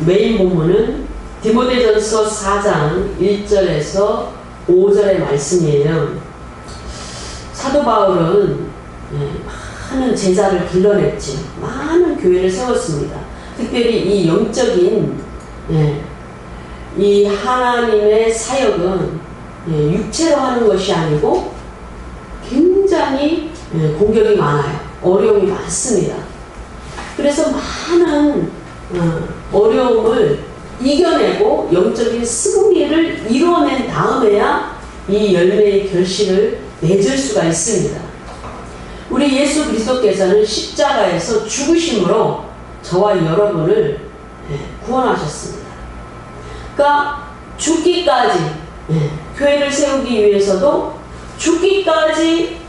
메인 본문은 디모데전서 4장 1절에서 5절의 말씀이에요. 사도 바울은 많은 제자를 길러냈지, 많은 교회를 세웠습니다. 특별히 이 영적인 이 하나님의 사역은 육체로 하는 것이 아니고 굉장히 공격이 많아요. 어려움이 많습니다. 그래서 많은 어려움을 이겨내고 영적인 승리를 이뤄낸 다음에야 이 열매의 결실을 맺을 수가 있습니다. 우리 예수 그리스도께서는 십자가에서 죽으심으로 저와 여러분을 구원하셨습니다. 그러니까 죽기까지 교회를 세우기 위해서도 죽기까지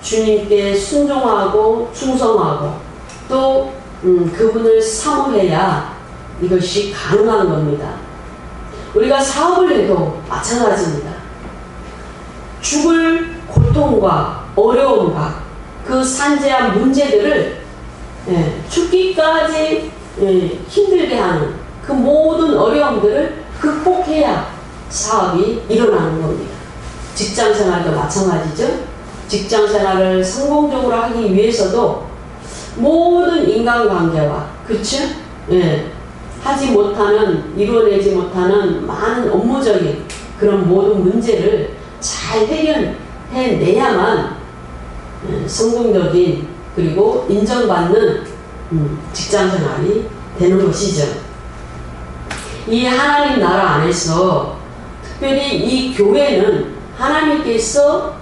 주님께 순종하고 충성하고 또 그분을 사모해야 이것이 가능한 겁니다. 우리가 사업을 해도 마찬가지입니다. 죽을 고통과 어려움과 그 산재한 문제들을 죽기까지 힘들게 하는 그 모든 어려움들을 극복해야 사업이 일어나는 겁니다. 직장생활도 마찬가지죠. 직장생활을 성공적으로 하기 위해서도 모든 인간관계와 그쵸? 하지 못하는, 이루어내지 못하는 많은 업무적인 그런 모든 문제를 잘 해결해내야만 성공적인 그리고 인정받는 직장생활이 되는 것이죠. 이 하나님 나라 안에서 특별히 이 교회는 하나님께서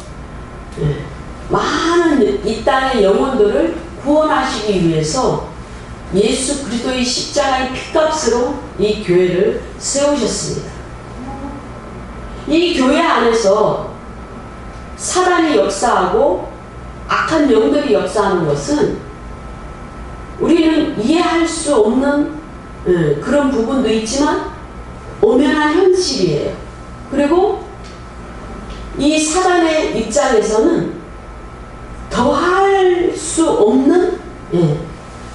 많은 이 땅의 영혼들을 구원하시기 위해서 예수 그리스도의 십자가의 피값으로 이 교회를 세우셨습니다. 이 교회 안에서 사단이 역사하고 악한 영들이 역사하는 것은 우리는 이해할 수 없는 그런 부분도 있지만 엄연한 현실이에요. 그리고 이 사단의 입장에서는 더할 수 없는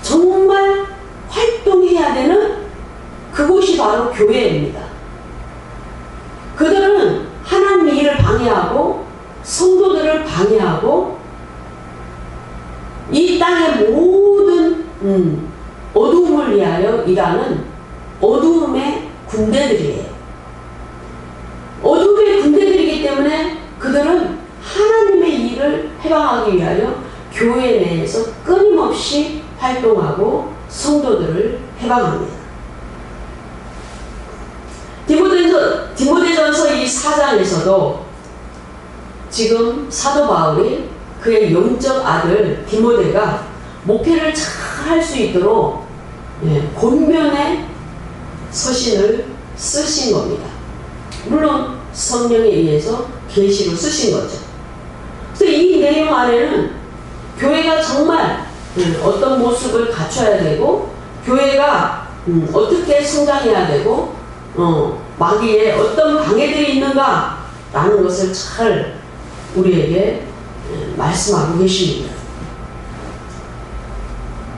정말 활동해야 되는 그곳이 바로 교회입니다. 그들은 하나님의 일을 방해하고 성도들을 방해하고 이 땅의 모든 어두움을 위하여 일하는 어두움의 군대들이에요. 어두움의 군대들이기 때문에 그들은 하나님의 일을 해방하기 위하여 교회 내에서 끊임없이 활동하고 성도들을 해방합니다. 디모데전서 이 4장에서도 지금 사도 바울이 그의 영적 아들 디모데가 목회를 잘 할 수 있도록 권면의 서신을 쓰신 겁니다. 물론 성령에 의해서 계시로 쓰신 거죠. 그래서 이 내용 안에는 교회가 정말 어떤 모습을 갖춰야 되고 교회가 어떻게 성장해야 되고 마귀에 어떤 방해들이 있는가 라는 것을 잘 우리에게 말씀하고 계십니다.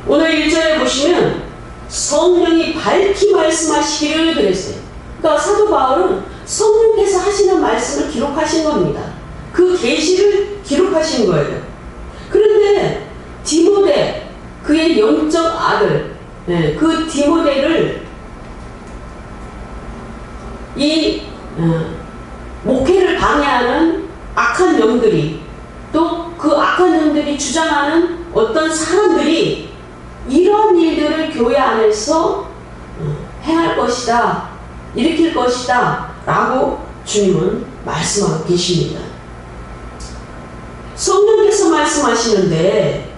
오늘 1절에 보시면 성령이 밝히 말씀하시기를 그랬어요. 그러니까 사도 바울은 성령께서 하시는 말씀을 기록하신 겁니다. 그 계시를 기록하신 거예요. 그런데 디모데, 그의 영적 아들, 그 디모데를 이 목회를 방해하는 악한 영들이 또 그 악한 영들이 주장하는 어떤 사람들이 이런 일들을 교회 안에서 행할 것이다, 일으킬 것이다 라고 주님은 말씀하고 계십니다. 성령께서 말씀하시는데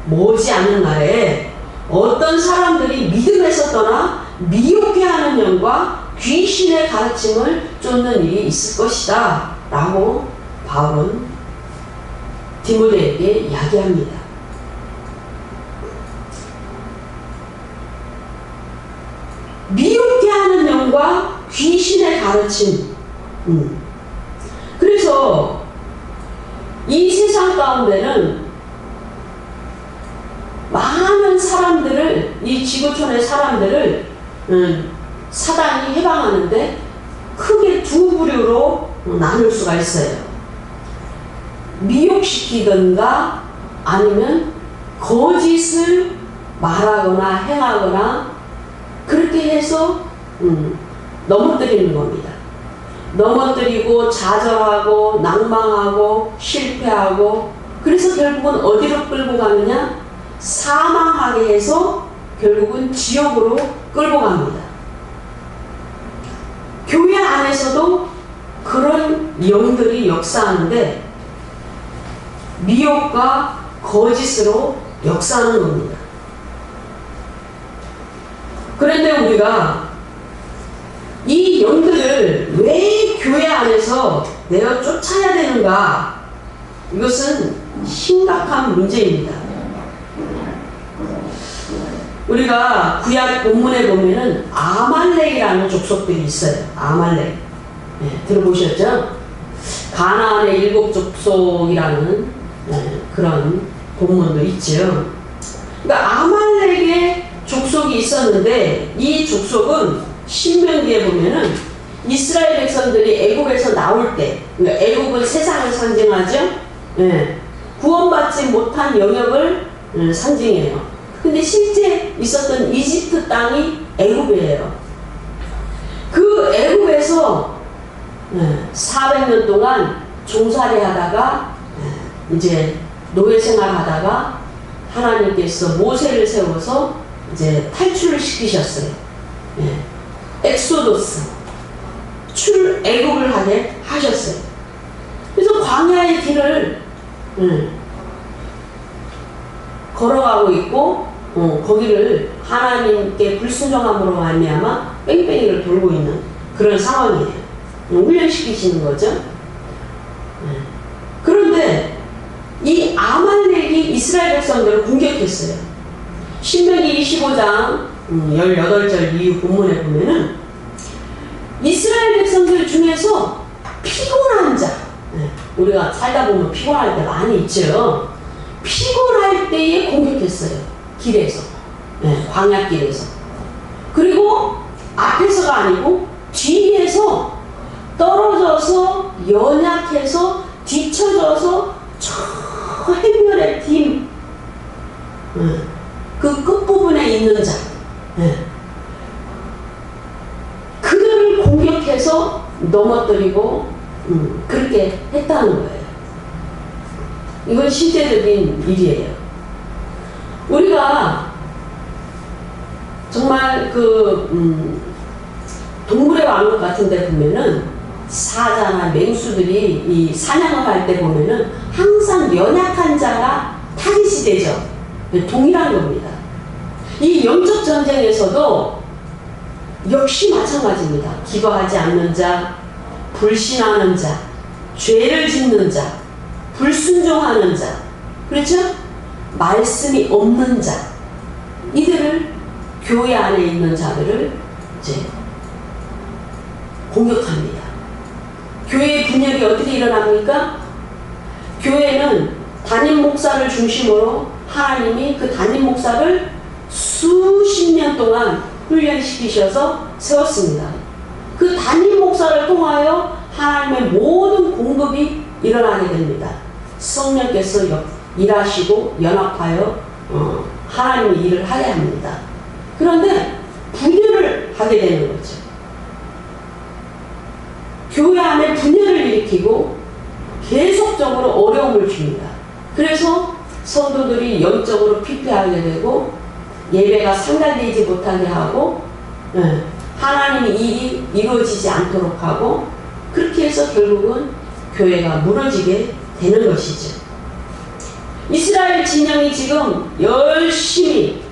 머지않은 날에 어떤 사람들이 믿음에서 떠나 미혹해 하는 영과 귀신의 가르침을 쫓는 일이 있을 것이다 라고 바울은 디모데에게 이야기합니다. 미혹해 하는 영과 귀신의 가르침. 그래서 이 세상 가운데는 많은 사람들을, 이 지구촌의 사람들을 사단이 해방하는데 크게 두 부류로 나눌 수가 있어요. 미혹시키든가 아니면 거짓을 말하거나 행하거나 그렇게 해서 넘어뜨리는 겁니다. 넘어뜨리고 좌절하고 낭망하고 실패하고 그래서 결국은 어디로 끌고 가느냐? 사망하게 해서 결국은 지옥으로 끌고 갑니다. 교회 안에서도 그런 영들이 역사하는데 미혹과 거짓으로 역사하는 겁니다. 그런데 우리가 이 영들을 왜 교회 안에서 내어 쫓아야 되는가? 이것은 심각한 문제입니다. 우리가 구약 본문에 보면은 아말렉이라는 족속들이 있어요. 아말렉. 네, 들어보셨죠? 가나안의 일곱 족속이라는 그런 본문도 있죠. 그러니까 아말렉의 족속이 있었는데 이 족속은 신명기에 보면은 이스라엘 백성들이 애굽에서 나올 때, 그러니까 애굽은 세상을 상징하죠. 네, 구원받지 못한 영역을 상징해요. 근데 실제 있었던 이집트 땅이 애굽이에요. 그 애굽에서 400년 동안 종살이 하다가 이제 노예 생활하다가 하나님께서 모세를 세워서 이제 탈출을 시키셨어요. 엑소도스 출애굽을 하게 하셨어요. 그래서 광야의 길을 걸어가고 있고 거기를 하나님께 불순종함으로 말미암아 뺑뺑이를 돌고 있는 그런 상황이에요. 훈련시키시는 거죠. 그런데 이 아말렉이 이스라엘 백성들을 공격했어요. 신명기 25장 18절 이후 본문에 보면은 이스라엘 백성들 중에서 피곤한 자, 우리가 살다 보면 피곤할 때 많이 있죠. 피곤할 때에 공격했어요. 길에서, 광야길에서. 그리고 앞에서가 아니고 뒤에서 떨어져서 연약해서 뒤쳐져서 저 해멸의 팀, 그 끝부분에 있는 자, 그들을 공격해서 넘어뜨리고 그렇게 했다는 거예요. 이건 실제적인 일이에요. 우리가 정말 동물의 왕국 같은 데 보면은 사자나 맹수들이 이 사냥을 할 때 보면은 항상 연약한 자가 타깃이 되죠. 동일한 겁니다. 이 영적 전쟁에서도 역시 마찬가지입니다. 기도하지 않는 자, 불신하는 자, 죄를 짓는 자, 불순종하는 자, 그렇죠? 말씀이 없는 자, 이들을 교회 안에 있는 자들을 이제 공격합니다. 교회의 분열이 어떻게 일어납니까? 교회는 담임 목사를 중심으로 하나님이 그 담임 목사를 수십 년 동안 훈련시키셔서 세웠습니다. 그 담임 목사를 통하여 하나님의 모든 공급이 일어나게 됩니다. 성령께서 일하시고 연합하여 하나님의 일을 하게 합니다. 그런데 분열을 하게 되는 거죠. 교회 안에 분열을 일으키고 계속적으로 어려움을 줍니다. 그래서 성도들이 영적으로 피폐하게 되고 예배가 상달되지 못하게 하고 하나님의 일이 이루어지지 않도록 하고 그렇게 해서 결국은 교회가 무너지게 되는 것이죠. 이스라엘 진영이 지금 열심히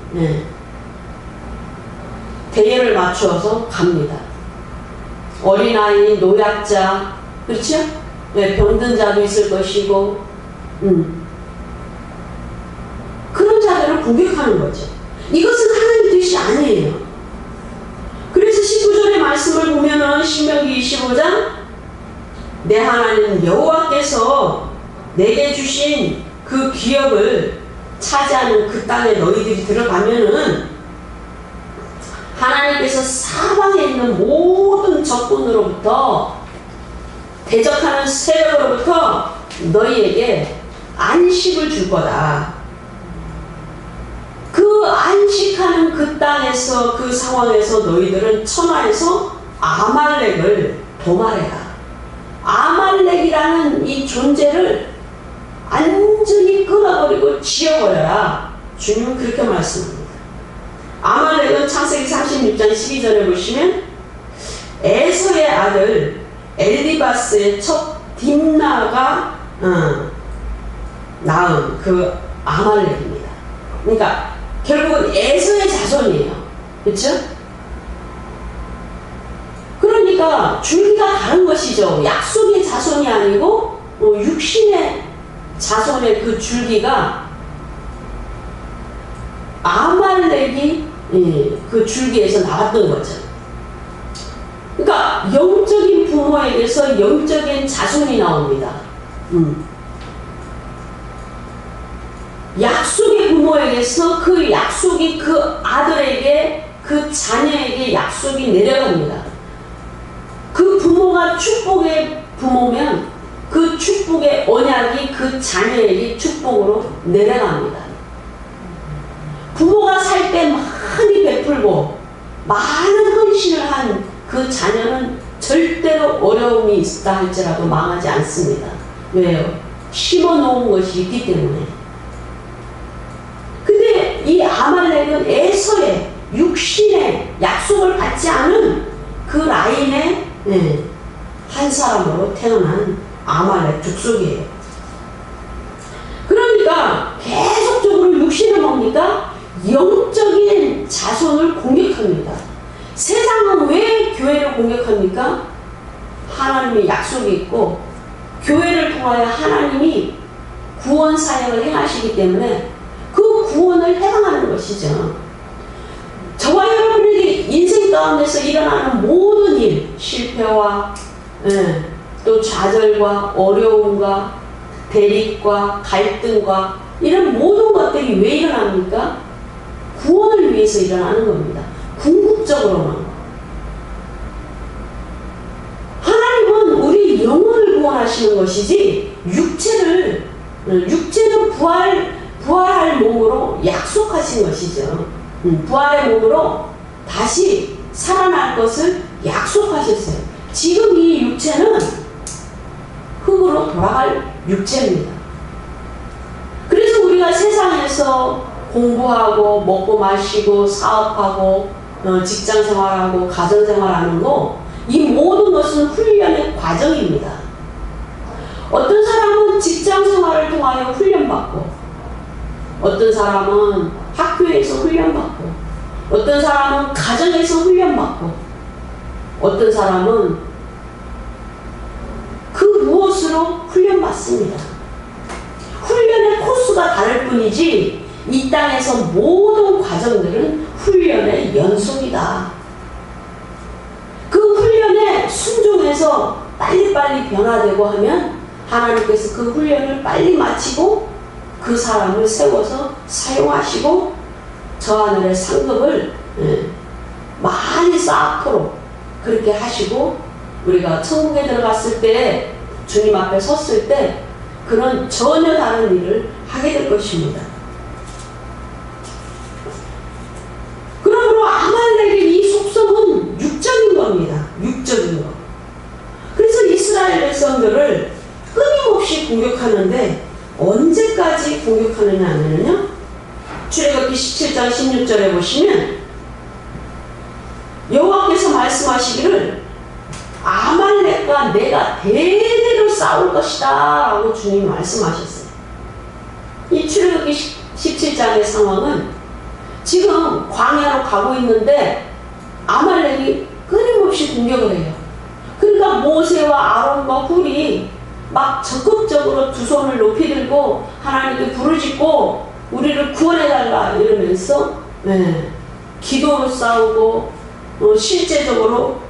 대열을 맞추어서 갑니다. 어린아이, 노약자, 그렇죠? 병든 자도 있을 것이고 그런 자들을 공격하는 거죠. 이것은 하나님 뜻이 아니에요. 그래서 19절의 말씀을 보면은 신명기 25장 내 하나님 여호와께서 내게 주신 그 기업을 차지하는 그 땅에 너희들이 들어가면은 하나님께서 사방에 있는 있는 모든 적군으로부터, 대적하는 세력으로부터 너희에게 안식을 줄 거다. 그 안식하는 그 땅에서, 그 상황에서 너희들은 천하에서 아말렉을 도말해라. 아말렉이라는 이 존재를 완전히 끊어버리고 지워버려라. 주님은 그렇게 말씀합니다. 아말렉은 창세기 36장 12절에 보시면 에서의 아들 엘디바스의 첫 딥나가 낳은 그 아말렉입니다. 그러니까 결국은 에서의 자손이에요. 그렇죠? 그러니까 줄기가 다른 것이죠. 약속의 자손이 아니고 육신의 자손의 그 줄기가 아말렉이 그 줄기에서 나왔던 거죠. 그러니까 영적인 부모에게서 영적인 자손이 나옵니다. 약속의 부모에게서 그 약속이 그 아들에게, 그 자녀에게 약속이 내려갑니다. 그 부모가 축복의 부모면 그 축복의 언약이 그 자녀에게 축복으로 내려갑니다. 부모가 살 때 많이 베풀고 많은 헌신을 한 그 자녀는 절대로 어려움이 있다 할지라도 망하지 않습니다. 왜요? 심어놓은 것이 있기 때문에. 근데 이 아말렉은 에서의 육신의 약속을 받지 않은 그 라인의 한 사람으로 태어난 아말렉 족속이에요. 그러니까 계속적으로 육신을 뭡니까? 영적인 자손을 공격합니다. 세상은 왜 교회를 공격합니까? 하나님의 약속이 있고 교회를 통하여 하나님이 구원 사역을 행하시기 때문에 그 구원을 해당하는 것이죠. 저와 여러분에게 인생 가운데서 일어나는 모든 일, 실패와 또 좌절과 어려움과 대립과 갈등과 이런 모든 것들이 왜 일어납니까? 구원을 위해서 일어나는 겁니다. 궁극적으로는. 하나님은 우리 영혼을 구원하시는 것이지 육체는 부활할 몸으로 약속하신 것이죠. 부활의 몸으로 다시 살아날 것을 약속하셨어요. 지금 이 육체는 흙으로 돌아갈 육체입니다. 그래서 우리가 세상에서 공부하고 먹고 마시고 사업하고 직장생활하고 가정생활하는 거, 이 모든 것은 훈련의 과정입니다. 어떤 사람은 직장생활을 통하여 훈련받고, 어떤 사람은 학교에서 훈련받고, 어떤 사람은 가정에서 훈련받고, 어떤 사람은 그 무엇으로 훈련받습니다. 훈련의 코스가 다를 뿐이지 이 땅에서 모든 과정들은 훈련의 연속이다. 그 훈련에 순종해서 빨리빨리 변화되고 하면 하나님께서 그 훈련을 빨리 마치고 그 사람을 세워서 사용하시고 저 하늘의 상급을 많이 쌓도록 그렇게 하시고 우리가 천국에 들어갔을 때 주님 앞에 섰을 때 그런 전혀 다른 일을 하게 될 것입니다. 그러므로 아말렉의 이 속성은 육적인 겁니다. 육적인 것. 그래서 이스라엘 백성들을 끊임없이 공격하는데 언제까지 공격하느냐 하면요, 출애굽기 17장 16절에 보시면 여호와께서 말씀하시기를 아말렉과 내가 대대로 싸울 것이다 라고 주님이 말씀하셨어요. 이 출애굽기 17장의 상황은 지금 광야로 가고 있는데 아말렉이 끊임없이 공격을 해요. 그러니까 모세와 아론과 훌이 막 적극적으로 두 손을 높이 들고 하나님께 부르짖고 우리를 구원해달라 이러면서 기도로 싸우고 실제적으로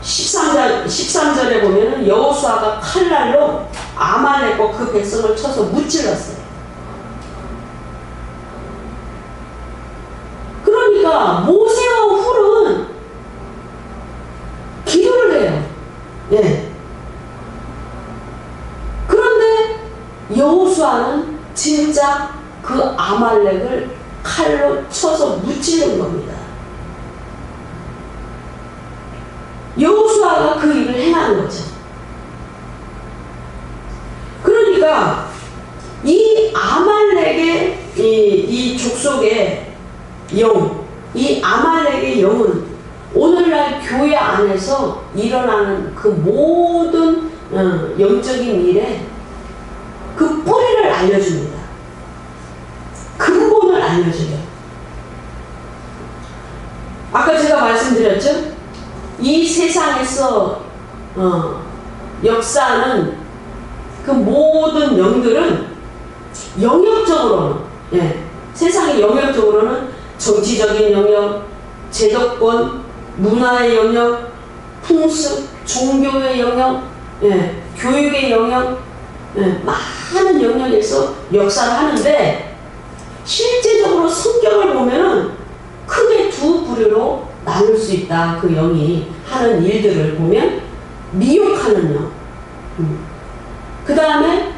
13절에 보면 여호수아가 칼날로 아말렉과 그 백성을 쳐서 무찔렀어요. 그러니까 모세와 훌은 진짜 그 아말렉을 칼로 쳐서 무찌른 겁니다. 여호수아가 그 일을 행한 거죠. 그러니까 이 아말렉의 이 족속의 영, 이 아말렉의 영은 오늘날 교회 안에서 일어나는 그 모든 영적인 일에 그 뿌리를 알려줍니다. 근본을 알려줘요. 아까 제가 말씀드렸죠? 이 세상에서 역사하는 그 모든 영들은 영역적으로는, 세상의 영역적으로는 정치적인 영역, 제도권, 문화의 영역, 풍습, 종교의 영역, 교육의 영역, 많은 영역에서 역사를 하는데, 실제적으로 성경을 보면은 크게 두 부류로 나눌 수 있다. 그 영이 하는 일들을 보면 미혹하는 영, 그 다음에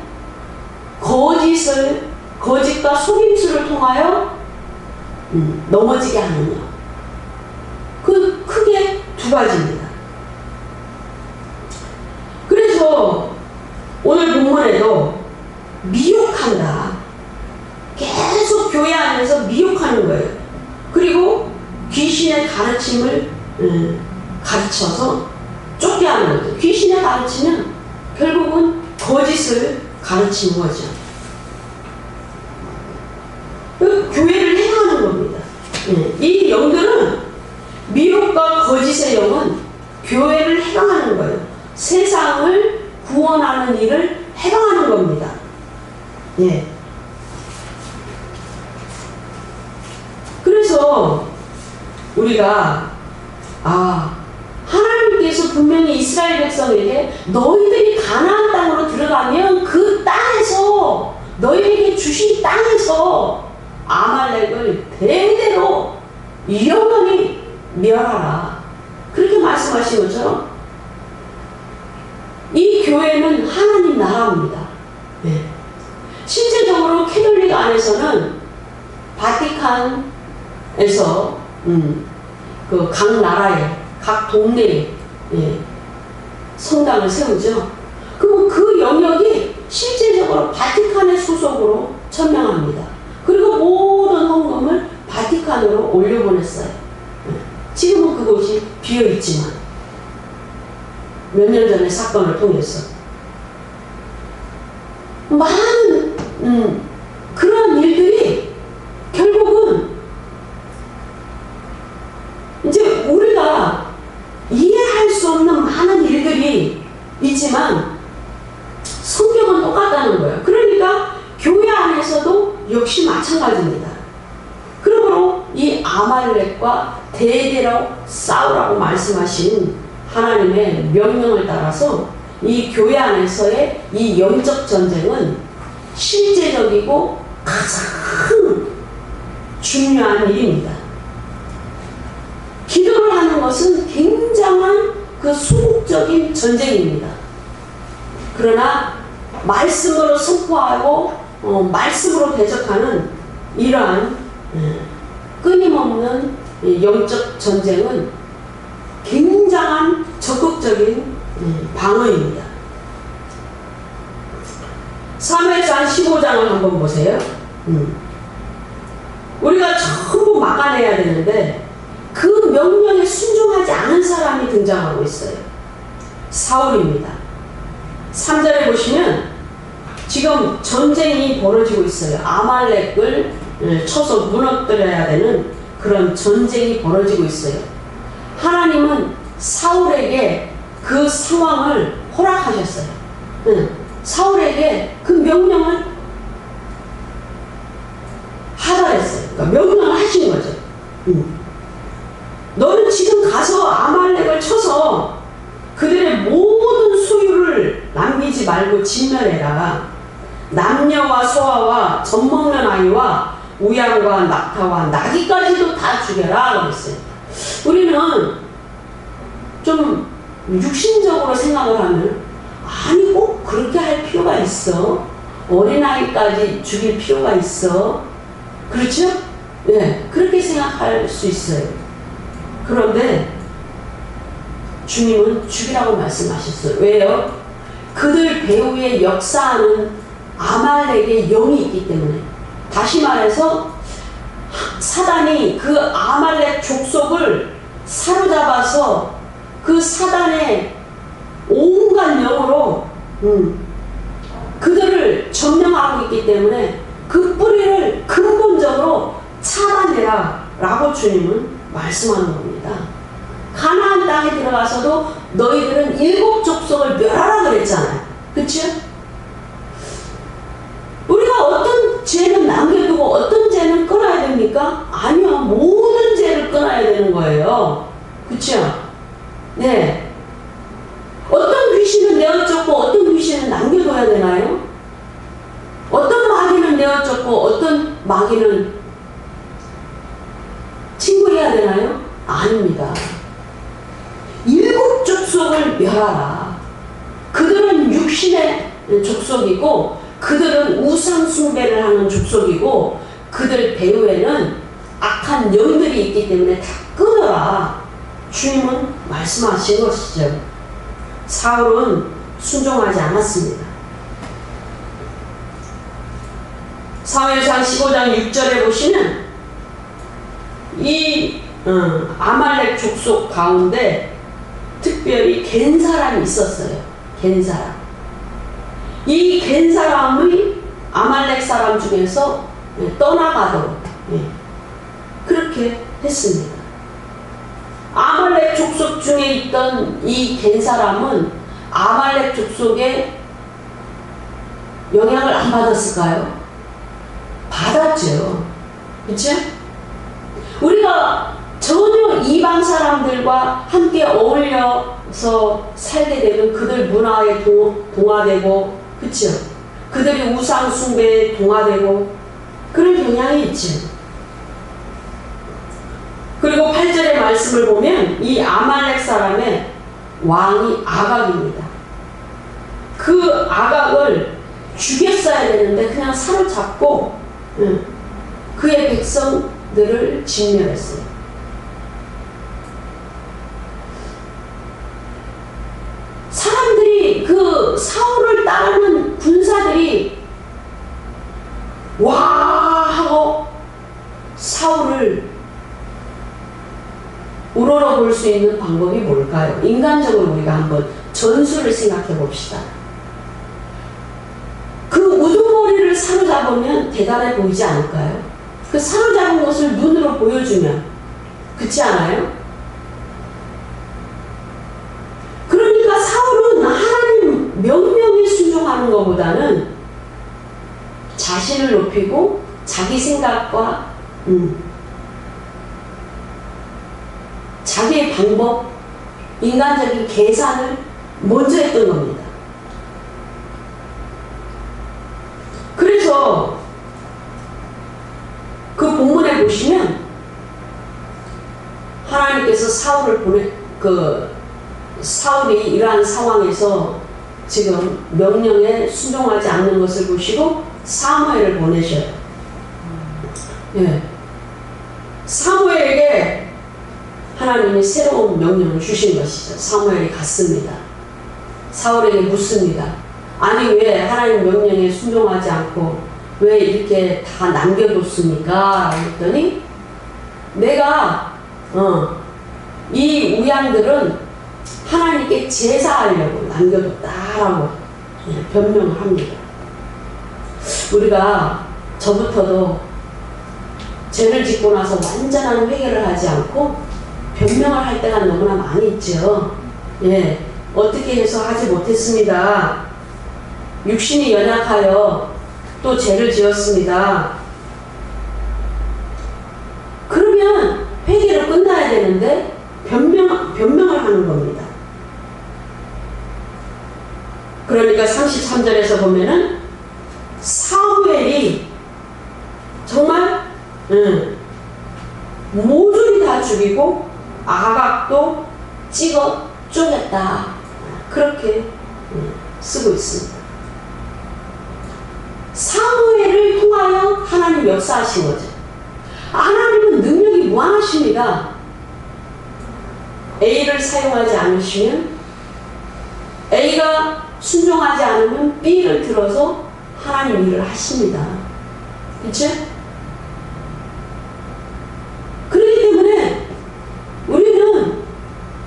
거짓과 속임수를 통하여 넘어지게 하는 영. 그 크게 두 가지입니다. 그래서 오늘 본문에도 미혹한다. 계속 교회 안에서 미혹하는 거예요. 그리고 귀신의 가르침을 가르쳐서 쫓게 하는 거죠. 귀신의 가르치면 결국은 거짓을 가르치는 거죠. 교회를 해하는 겁니다. 이 영들은, 미혹과 거짓의 영은 교회를 해방하는 거예요. 세상을 구원하는 일을 해방하는 겁니다. 그래서 우리가 하나님께서 분명히 이스라엘 백성에게 너희들이 가나안 땅으로 들어가면 그 땅에서, 너희에게 주신 땅에서 아말렉을 대대로 영원히 멸하라, 그렇게 말씀하신 것처럼 이 교회는 하나님 나라입니다. 실제적으로 캐톨릭 안에서는 바티칸에서 그 각 나라에, 각 동네에 성당을 세우죠. 그럼 그 영역이 실제적으로 바티칸의 소속으로 천명합니다. 그리고 모든 헌금을 바티칸으로 올려보냈어요. 지금은 그곳이 비어있지만 몇 년 전의 사건을 통해서 많은 그런 일들이 결국은 이제 우리가 이해할 수 없는 많은 일들이 있지만 성경은 똑같다는 거예요. 그러니까 교회 안에서도 역시 마찬가지입니다. 그러므로 이 아말렉과 대대로 싸우라고 말씀하신 하나님의 명령을 따라서 이 교회 안에서의 이 영적 전쟁은 실제적이고 가장 중요한 일입니다. 기도를 하는 것은 굉장한 그 소극적인 전쟁입니다. 그러나 말씀으로 선포하고 말씀으로 대적하는 이러한 끊임없는 영적 전쟁은 굉장한 적극적인 방어입니다. 사무엘상 15장을 한번 보세요. 우리가 전부 막아내야 되는데 그 명령에 순종하지 않은 사람이 등장하고 있어요. 사울입니다. 3절에 보시면 지금 전쟁이 벌어지고 있어요. 아말렉을 쳐서 무너뜨려야 되는 그런 전쟁이 벌어지고 있어요. 하나님은 사울에게 그 상황을 허락하셨어요. 사울에게 그 명령을 하달했어요. 그러니까 명령을 하신 거죠. 너는 지금 가서 아말렉을 쳐서 그들의 모든 소유를 남기지 말고 진멸해라. 남녀와 소아와 젖먹는 아이와 우양과 낙타와 나귀까지도 다 죽여라 그랬어요. 우리는 좀 육신적으로 생각을 하면 아니 꼭 그렇게 할 필요가 있어? 어린아이까지 죽일 필요가 있어? 그렇죠? 네, 그렇게 생각할 수 있어요. 그런데 주님은 죽이라고 말씀하셨어요. 왜요? 그들 배후에 역사하는 아말렉의 영이 있기 때문에. 다시 말해서 사단이 그 아말렉 족속을 사로잡아서 그 사단의 온갖 영으로 그들을 점령하고 있기 때문에 그 뿌리를 근본적으로 차단해라 라고 주님은 말씀하는 겁니다. 가나안 땅에 들어가서도 너희들은 7 족속을 멸하라 그랬잖아요. 그치? 우리가 어떤 죄는 남겨두고 어떤 죄는 끊어야 됩니까? 아니요. 모든 죄를 끊어야 되는 거예요. 그쵸? 네. 어떤 귀신은 내어쫓고 어떤 귀신은 남겨둬야 되나요? 어떤 마귀는 내어쫓고 어떤 마귀는 친구해야 되나요? 아닙니다. 7 족속을 멸하라. 그들은 육신의 족속이고 그들은 우상 숭배를 하는 족속이고 그들 배후에는 악한 영들이 있기 때문에 다 끊어라. 주님은 말씀하신 것이죠. 사울은 순종하지 않았습니다. 사무엘상 15장 6절에 보시면 이 아말렉 족속 가운데 특별히 겐 사람이 있었어요. 겐 사람. 이 겐 사람이 아말렉 사람 중에서 떠나가도록 그렇게 했습니다. 아말렉 족속 중에 있던 이 겐 사람은 아말렉 족속에 영향을 안 받았을까요? 받았죠. 그치? 우리가 전혀 이방 사람들과 함께 어울려서 살게 되면 그들 문화에 동화되고, 그쵸? 그들이 우상 숭배에 동화되고, 그런 경향이 있죠. 그리고 8절의 말씀을 보면 이 아말렉 사람의 왕이 아각입니다. 그 아각을 죽였어야 되는데 그냥 사로잡고 그의 백성들을 진멸했어요. 사람들이 그 사울을 따르는 군사들이 와 하고 사울을 우러러볼 수 있는 방법이 뭘까요? 인간적으로 우리가 한번 전술을 생각해 봅시다. 그 우두머리를 사로잡으면 대단해 보이지 않을까요? 그 사로잡은 것을 눈으로 보여주면 그렇지 않아요? 그러니까 사울은 하나님 명령에 순종하는 것보다는 자신을 높이고 자기 생각과 자기의 방법, 인간적인 계산을 먼저 했던 겁니다. 그래서 그 본문에 보시면 하나님께서 사울을 사울이 이러한 상황에서 지금 명령에 순종하지 않는 것을 보시고 사무엘을 보내셔요. 예. 사무엘에게 하나님이 새로운 명령을 주신 것이죠. 사무엘이 갔습니다. 사울에게 묻습니다. 아니 왜 하나님 명령에 순종하지 않고 왜 이렇게 다 남겨뒀습니까? 그랬더니 내가 이 우양들은 하나님께 제사하려고 남겨뒀다라고 변명을 합니다. 우리가 저부터도 죄를 짓고 나서 완전한 회개를 하지 않고 변명을 할 때가 너무나 많이 있죠. 예, 어떻게 해서 하지 못했습니다. 육신이 연약하여 또 죄를 지었습니다. 그러면 회개로 끝나야 되는데 변명을 하는 겁니다. 그러니까 33절에서 보면은 사무엘이 정말 모조리 다 죽이고 아각도 찍어 쪼갰다. 그렇게 쓰고 있습니다. 통하여 하나님 역사하신 거죠. 하나님은 능력이 무한하십니다. A를 사용하지 않으시면, A가 순종하지 않으면 B를 들어서 하나님 일을 하십니다. 그렇죠? 그렇기 때문에 우리는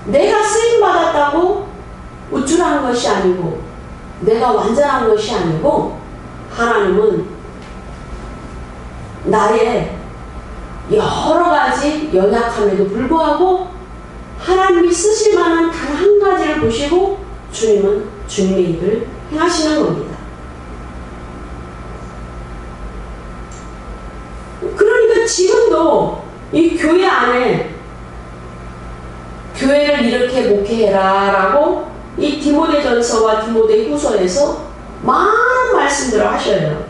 내가 쓰임받았다고 우쭐한 것이 아니고, 내가 완전한 것이 아니고, 하나님은 나의 여러 가지 연약함에도 불구하고 하나님이 쓰실 만한 단 한 가지를 보시고 주님은 주님의 일을 행하시는 겁니다. 그러니까 지금도 이 교회 안에 교회를 이렇게 목회해라 라고 이 디모데전서와 디모데후서에서 많은 말씀들을 하셔요.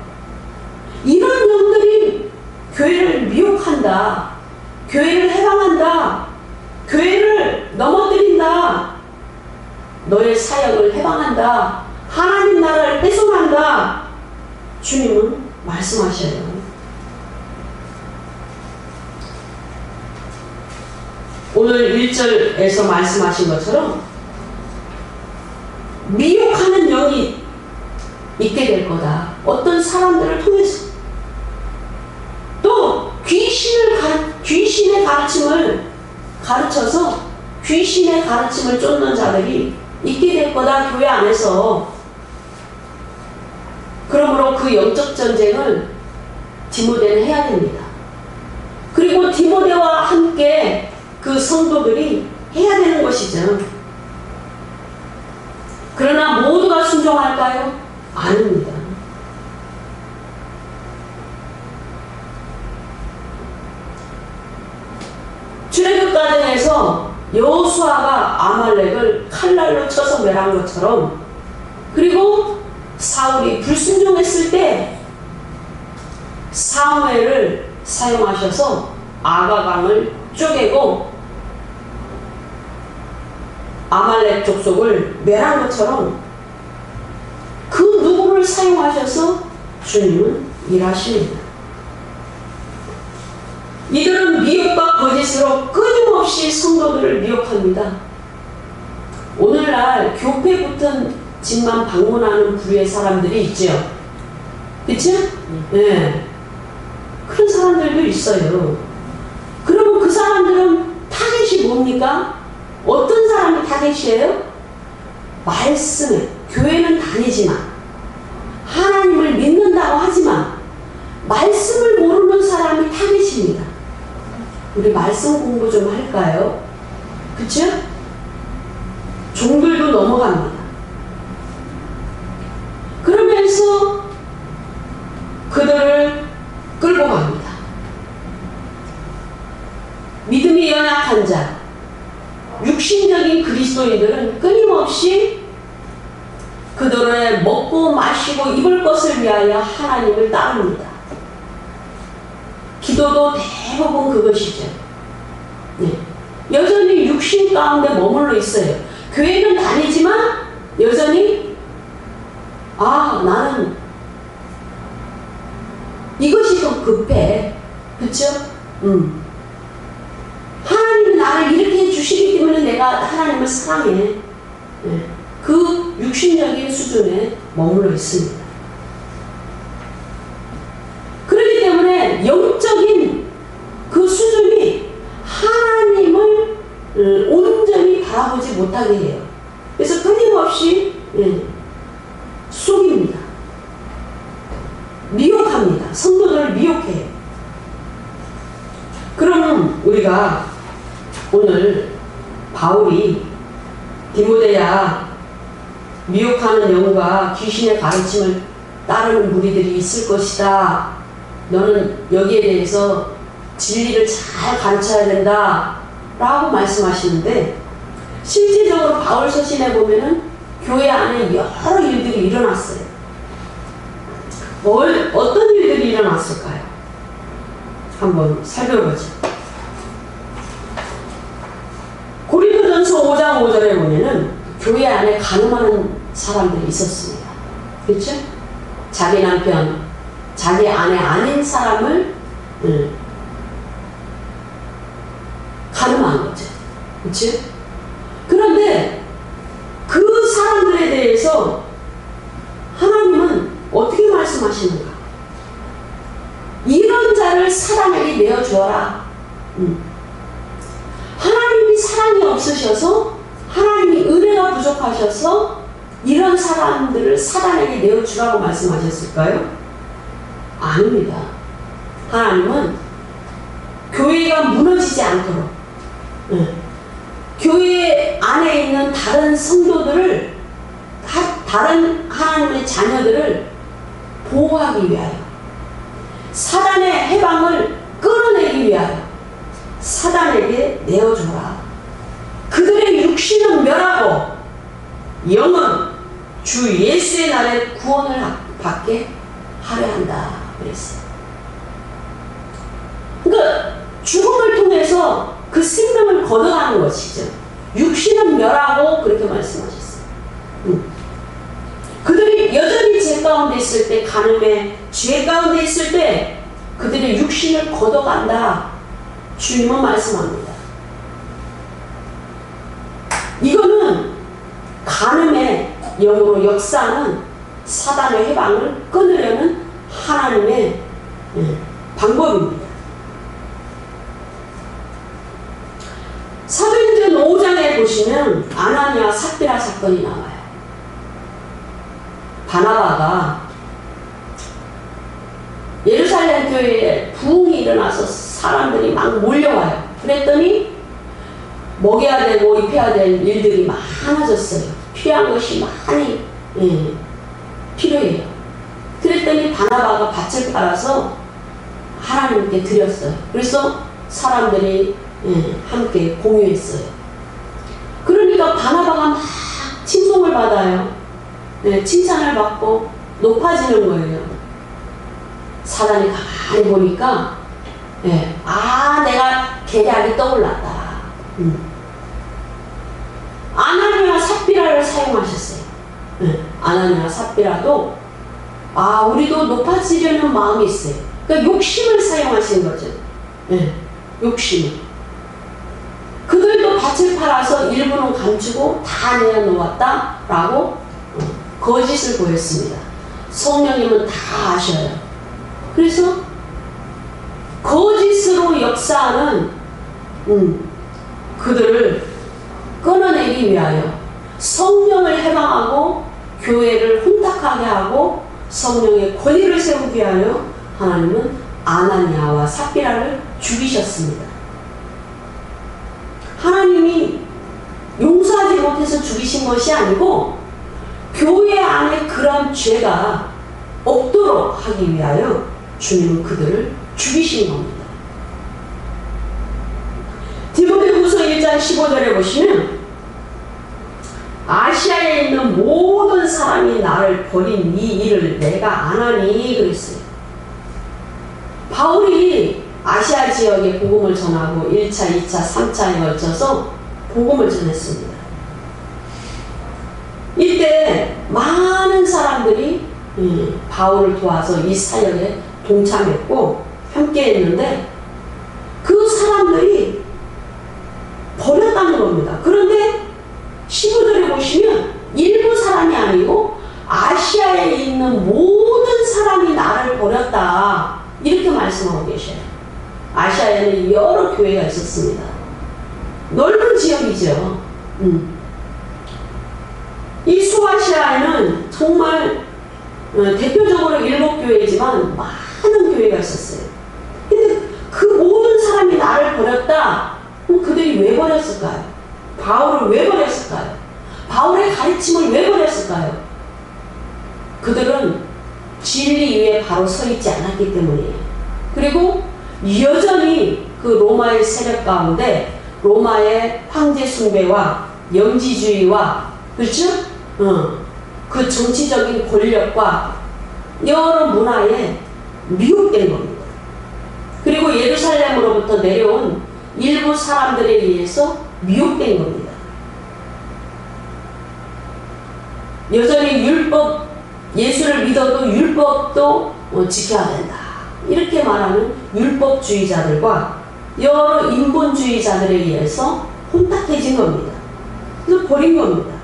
이런 영들이 교회를 미혹한다, 교회를 해방한다, 교회를 넘어뜨린다, 너의 사역을 해방한다, 하나님 나라를 훼손한다, 주님은 말씀하셔요. 오늘 1절에서 말씀하신 것처럼 미혹하는 영이 있게 될 거다. 어떤 사람들을 통해서 또 귀신의 가르침을 가르쳐서 귀신의 가르침을 쫓는 자들이 있게 될 거다, 교회 안에서. 그러므로 그 영적 전쟁을 디모데는 해야 됩니다. 그리고 디모데와 함께 그 성도들이 해야 되는 것이죠. 그러나 모두가 순종할까요? 아닙니다. 출애굽 과정에서 여호수아가 아말렉을 칼날로 쳐서 멸한 것처럼, 그리고 사울이 불순종했을 때 사무엘을 사용하셔서 아가강을 쪼개고 아말렉 족속을 멸한 것처럼 그 누구를 사용하셔서 주님은 일하십니다. 이들은 미혹과 거짓으로 끊임없이 성도들을 미혹합니다. 오늘날 교회 붙은 집만 방문하는 부류의 사람들이 있죠. 그치? 네. 그런 사람들도 있어요. 그러면 그 사람들은 타겟이 뭡니까? 어떤 사람이 타겟이에요? 말씀에, 교회는 다니지만, 하나님을 믿는다고 하지만 말씀을 모르는 사람이 타겟입니다. 우리 말씀 공부 좀 할까요? 그쵸? 종들도 넘어갑니다. 그러면서 그들을 끌고 갑니다. 믿음이 연약한 자, 육신적인 그리스도인들은 끊임없이 그들의 먹고 마시고 입을 것을 위하여 하나님을 따릅니다. 기도도 대부분 그것이죠. 네. 여전히 육신 가운데 머물러 있어요. 교회는 다니지만 여전히 나는 이것이 더 급해. 그쵸? 하나님이 나를 이렇게 해주시기 때문에 내가 하나님을 사랑해. 네. 그 육신적인 수준에 머물러 있습니다. 그렇기 때문에 영적인 그 수준이 하나님을 온전히 바라보지 못하게 해요. 그래서 끊임없이 속입니다. 미혹합니다. 성도들을 미혹해요. 그럼 우리가 오늘 바울이 디모데야, 미혹하는 영과 귀신의 가르침을 따르는 무리들이 있을 것이다. 너는 여기에 대해서 진리를 잘 가르쳐야 된다 라고 말씀하시는데, 실제적으로 바울 서신에 보면은 교회 안에 여러 일들이 일어났어요. 어떤 일들이 일어났을까요? 한번 살펴보죠. 고린도전서 5장 5절에 보면은 교회 안에 간음하는 사람들이 있었습니다. 그렇죠? 자기 남편, 자기 아내 아닌 사람을 가늠한 거죠. 그치? 그런데 그 사람들에 대해서 하나님은 어떻게 말씀하시는가? 이런 자를 사단에게 내어주어라. 하나님이 사랑이 없으셔서, 하나님이 은혜가 부족하셔서 이런 사람들을 사단에게 내어주라고 말씀하셨을까요? 아닙니다. 하나님은 교회가 무너지지 않도록, 교회 안에 있는 다른 성도들을, 다른 하나님의 자녀들을 보호하기 위하여, 사단의 해방을 끌어내기 위하여 사단에게 내어줘라. 그들의 육신은 멸하고 영은 주 예수의 날에 구원을 받게 하려 한다 그랬어요. 그러니까 죽음을 통해서 그 생명을 걷어가는 것이죠. 육신은 멸하고 그렇게 말씀하셨어요. 그들이 여전히 죄 가운데 있을 때, 간음에 죄 가운데 있을 때 그들의 육신을 걷어간다 주님은 말씀합니다. 이거는 간음의 영으로 역사하는 사단의 해방을 끊으려는 하나님의 방법입니다. 사도행전 5장에 보시면 아나니아 삽비라 사건이 나와요. 바나바가 예루살렘 교회에 부흥이 일어나서 사람들이 막 몰려와요. 그랬더니 먹여야 되고 입혀야 될 일들이 많아졌어요. 필요한 것이 많이 필요해요. 그랬더니 바나바가 밭을 팔아서 하나님께 드렸어요. 그래서 사람들이 함께 공유했어요. 그러니까 바나바가 막 칭송을 받아요. 칭찬을 받고 높아지는 거예요. 사단이 가만히 보니까 내가 계략이 떠올랐다. 아나니아 삽비라를 사용하셨어요. 아나니아 삽비라도 우리도 높아지려는 마음이 있어요. 그러니까 욕심을 사용하신 거죠. 욕심을. 그들도 밭을 팔아서 일부는 감추고 다 내어놓았다라고 거짓을 보였습니다. 성령님은 다 아셔요. 그래서 거짓으로 역사하는 그들을 끊어내기 위하여 성령을 해방하고 교회를 혼탁하게 하고 성령의 권위를 세우기 위하여 하나님은 아나니아와 삽비라를 죽이셨습니다. 하나님이 용서하지 못해서 죽이신 것이 아니고 교회 안에 그런 죄가 없도록 하기 위하여 주님은 그들을 죽이신 겁니다. 디모데후서 1장 15절에 보시면 아시아에 있는 모든 사람이 나를 버린 이 일을 내가 안 하니 그랬어요. 바울이 아시아 지역에 복음을 전하고 1차, 2차, 3차에 걸쳐서 복음을 전했습니다. 이때 많은 사람들이 바울을 도와서 이 사역에 동참했고 함께 했는데 그 사람들이 버렸다는 겁니다. 그런데 15절에 보시면 일부 사람이 아니고 아시아에 있는 모든 사람이 나를 버렸다 이렇게 말씀하고 계셔요. 아시아에는 여러 교회가 있었습니다. 넓은 지역이죠. 이 소아시아에는 정말 대표적으로 7교회지만 많은 교회가 있었어요. 근데 그 모든 사람이 나를 버렸다. 그럼 그들이 왜 버렸을까요? 바울을 왜 버렸을까요? 바울의 가르침을 왜 버렸을까요? 그들은 진리 위에 바로 서 있지 않았기 때문이에요. 그리고 여전히 그 로마의 세력 가운데 로마의 황제 숭배와 영지주의와 그렇죠? 그 정치적인 권력과 여러 문화에 미혹된 겁니다. 그리고 예루살렘으로부터 내려온 일부 사람들에 의해서 미혹된 겁니다. 여전히 율법, 예수를 믿어도 율법도 지켜야 된다. 이렇게 말하는 율법주의자들과 여러 인본주의자들에 의해서 혼탁해진 겁니다. 그래서 버린 겁니다.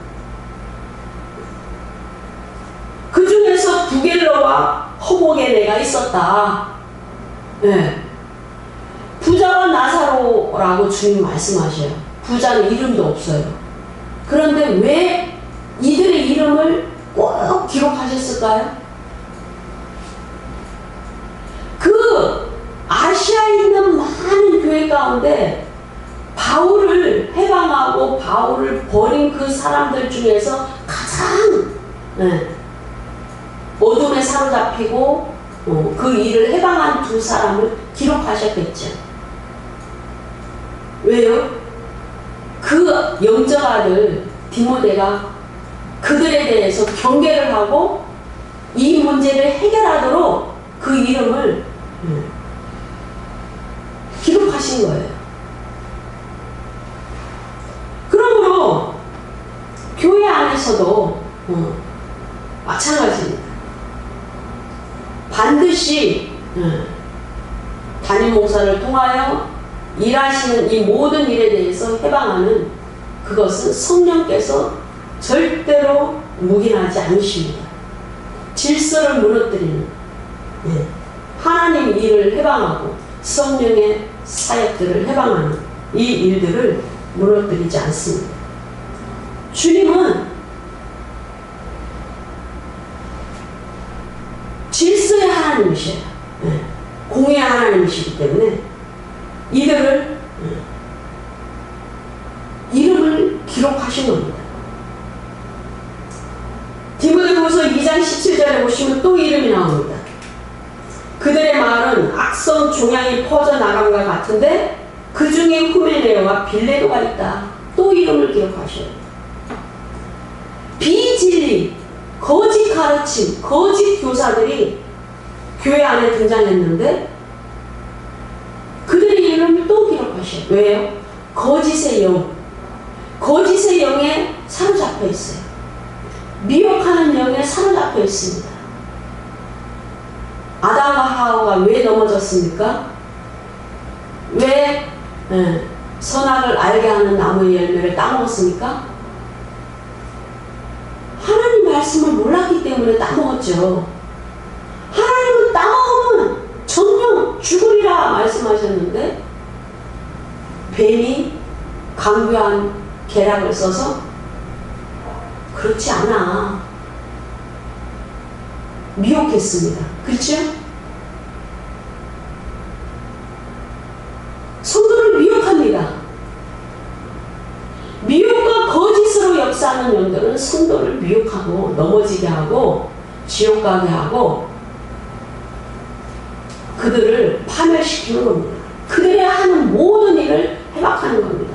그 중에서 부겔러와 허복의 내가 있었다. 네. 부자와 나사로라고 주님 말씀하셔요. 부자는 이름도 없어요. 그런데 왜 이들의 이름을 꼭 기록하셨을까요? 그 아시아에 있는 많은 교회 가운데 바울을 해방하고 바울을 버린 그 사람들 중에서 가장 어둠에 사로잡히고 그 일을 해방한 두 사람을 기록하셨겠죠. 왜요? 그 영적 아들 디모데가 그들에 대해서 경계를 하고 이 문제를 해결하도록 그 이름을 기록하신 거예요. 그러므로 교회 안에서도 마찬가지입니다. 반드시 담임 목사를 통하여 일하시는 이 모든 일에 대해서 해방하는 그것은 성령께서 절대로 묵인하지 않으십니다. 질서를 무너뜨리는 하나님 일을 해방하고 성령의 사역들을 해방하는 이 일들을 무너뜨리지 않습니다. 주님은 질서의 하나님이셔요. 공의의 하나님이시기 때문에 이들을 이름을 기록하신 겁니다. 디모데후서 2장 17절에 보시면 또 이름이 나옵니다. 그들의 말은 악성 종양이 퍼져나감과 같은데 그 중에 후메네오와 빌레도가 있다. 또 이름을 기록하셔요. 비진리, 거짓 가르침, 거짓 교사들이 교회 안에 등장했는데 그들의 이름을 또 기록하셔요. 왜요? 거짓의 영, 거짓의 영에 사로잡혀 있어요. 미혹하는 영에 사로잡혀 있습니다. 아담과 하와가 왜 넘어졌습니까? 왜 선악을 알게 하는 나무의 열매를 따먹었습니까? 하나님 말씀을 몰랐기 때문에 따먹었죠. 하나님은 따먹으면 정령 죽으리라 말씀하셨는데 뱀이 강교한 계략을 써서 그렇지 않아. 미혹했습니다. 그렇죠? 성도를 미혹합니다. 미혹과 거짓으로 역사하는 영들은 성도를 미혹하고 넘어지게 하고 지옥 가게 하고 그들을 파멸시키는 겁니다. 그들의 하는 모든 일을 해박하는 겁니다.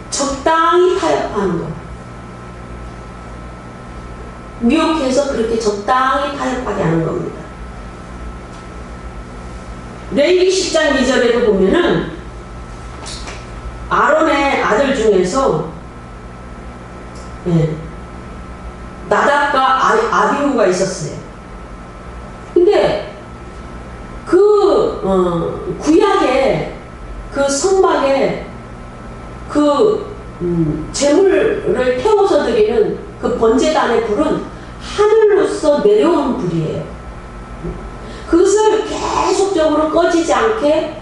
적당히 타협하는 것. 미혹해서 그렇게 적당히 타협하게 하는 겁니다. 레위기 10장 2절에도 보면은 아론의 아들 중에서 나답과 아비후가 있었어요. 근데 그 구약의 그 성막에 그 제물을 태워서 드리는 그 번제단의 불은 하늘로서 내려오는 불이에요. 그것을 계속적으로 꺼지지 않게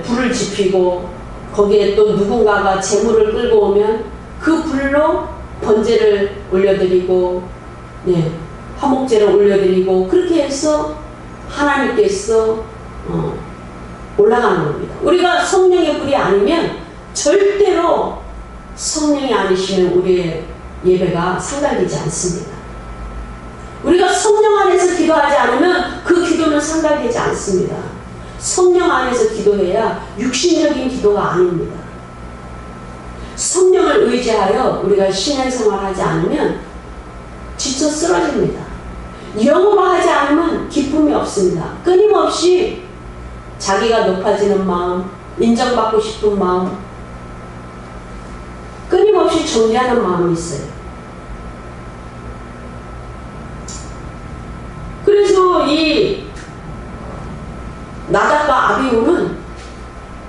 불을 지피고 거기에 또 누군가가 제물을 끌고 오면 그 불로 번제를 올려드리고 화목제를 올려드리고 그렇게 해서 하나님께서 올라가는 겁니다. 우리가 성령의 불이 아니면 절대로 성령이 아니시면 우리의 예배가 상달되지 않습니다. 우리가 성령 안에서 기도하지 않으면 그 기도는 상달되지 않습니다. 성령 안에서 기도해야 육신적인 기도가 아닙니다. 성령을 의지하여 우리가 신앙생활하지 않으면 지쳐 쓰러집니다. 영으로 하지 않으면 기쁨이 없습니다. 끊임없이 자기가 높아지는 마음, 인정받고 싶은 마음, 끊임없이 정죄하는 마음이 있어요. 그래서 이 나답과 아비후는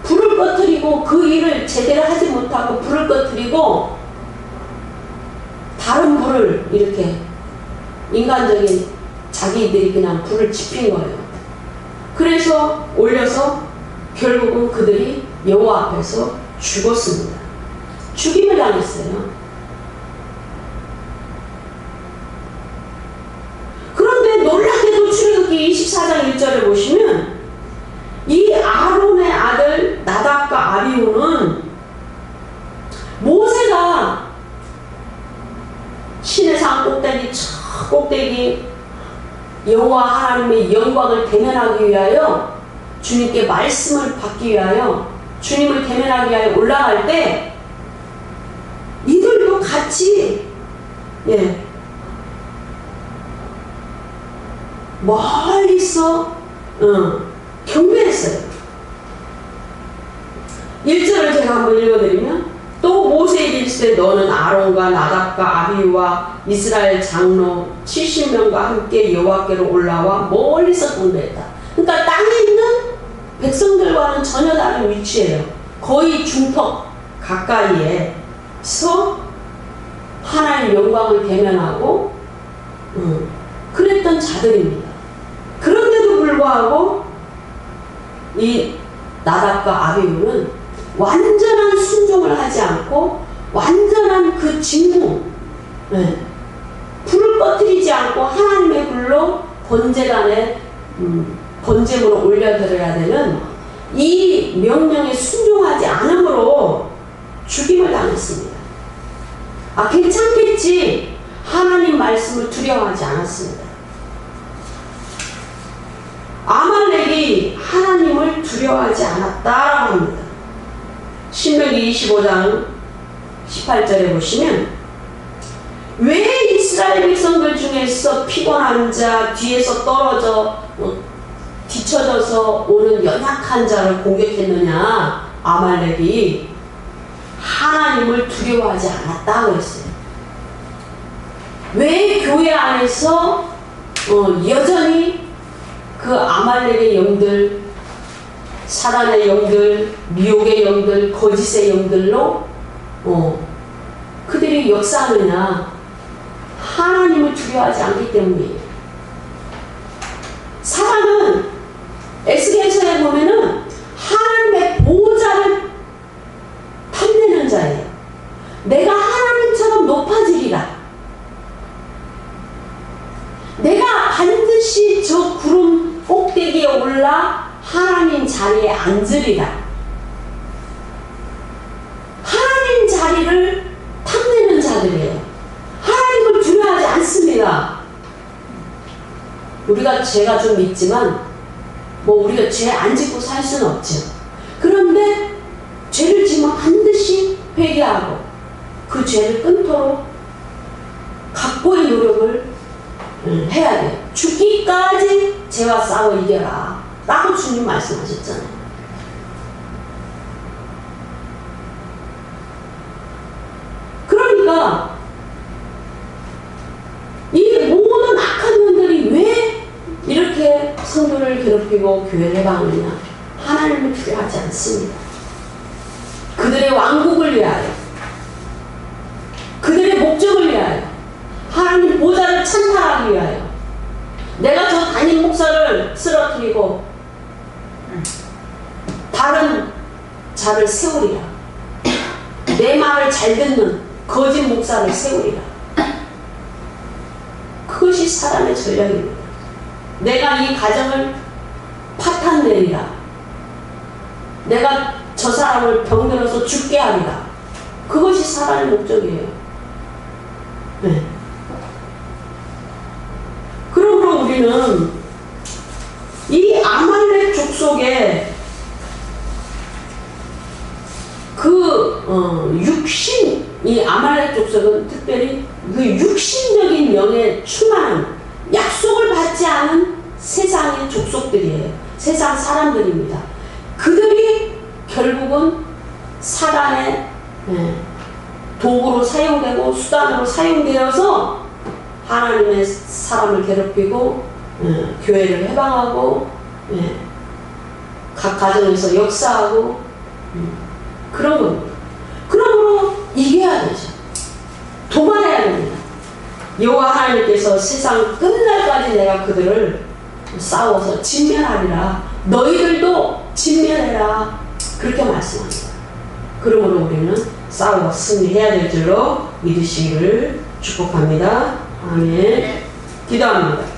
불을 꺼뜨리고 그 일을 제대로 하지 못하고 불을 꺼뜨리고 다른 불을 이렇게 인간적인 자기들이 그냥 불을 지핀 거예요. 그래서 올려서 결국은 그들이 여호와 앞에서 죽었습니다. 죽임을 당했어요. 그런데 놀랍게도 출애굽기 24장 1절에 보시면 이 아론의 아들 나답과 아비후는 모세가 신의 산 꼭대기 저 꼭대기 여호와 하나님의 영광을 대면하기 위하여 주님께 말씀을 받기 위하여 주님을 대면하기 위하여 올라갈 때 이들도 같이 멀리서 경배했어요. 1절을 제가 한번 읽어드리면 또 모세에게 이르시되 너는 아론과 나답과 아비후와 이스라엘 장로 70명과 함께 여호와께로 올라와 멀리서 경배했다. 그러니까 땅에 있는 백성들과는 전혀 다른 위치예요. 거의 중턱 가까이에서 하나님의 영광을 대면하고 그랬던 자들입니다. 그런데도 불구하고 이 나답과 아비후는 완전한 순종을 하지 않고 완전한 그 직무, 불을 꺼뜨리지 않고 하나님의 불로 번제단에 번제물을 올려드려야 되는 이 명령에 순종하지 않으므로 죽임을 당했습니다. 아, 괜찮겠지. 하나님 말씀을 두려워하지 않았습니다. 아말렉이 하나님을 두려워하지 않았다라고 합니다. 신명기 25장 18절에 보시면 왜 이스라엘 백성들 중에서 피곤한 자, 뒤에서 떨어져 뒤쳐져서 오는 연약한 자를 공격했느냐? 아말렉이 하나님을 두려워하지 않았다 그랬어요. 왜 교회 안에서 여전히 그 아말렉의 영들, 사단의 영들, 미혹의 영들, 거짓의 영들로 그들이 역사하느냐? 하나님을 두려워하지 않기 때문이에요. 사단은 에스겔서에 보면은 하나님의 보호자를 탐내는 자예요. 내가 하나님처럼 높아지리라. 내가 반드시 저 구름 꼭대기에 올라 하나님 자리에 앉으리라. 하나님 자리를 탐내는 자들이에요. 하나님을 두려워하지 않습니다. 우리가 죄가 좀 있지만 우리가 죄 안 짓고 살 수는 없죠. 그런데 죄를 지면 반드시 회개하고 그 죄를 끊도록 각고의 노력을 해야 돼요. 죽기까지 죄와 싸워 이겨라 라고 주님 말씀하셨잖아요. 그러니까 이 모든 악한 년들이 왜 이렇게 성도를 괴롭히고 교회를 해방하느냐? 하나님을 두려워하지 않습니다. 그들의 왕국을 위하여, 그들의 목적을 위하여, 하나님 보좌를 찬탈하기 위하여, 내가 저 담임 목사를 쓰러뜨리고 다른 자를 세우리라. 내 말을 잘 듣는 거짓 목사를 세우리라. 그것이 사람의 전략입니다. 내가 이 가정을 파탄내리라. 내가 저 사람을 병들어서 죽게 하리라. 그것이 사람의 목적이에요. 네. 그러므로 우리는 이 아말렉 족속의 육신, 이 아말렉 족속은 특별히 그 육신적인 영에 충만한 약속을 받지 않은 세상의 족속들이에요. 세상 사람들입니다. 그들이 결국은 사단의 도구로 사용되고 수단으로 사용되어서 하나님의 사람을 괴롭히고 교회를 해방하고 각 가정에서 역사하고 그런 겁니다. 그러므로 이겨야 되죠. 도발해야 됩니다. 여호와 하나님께서 세상 끝날까지 내가 그들을 싸워서 진멸하리라. 너희들도 진멸해라. 그렇게 말씀합니다. 그러므로 우리는 싸워 승리해야 될 줄로 믿으시기를 축복합니다. 아멘. 기도합니다.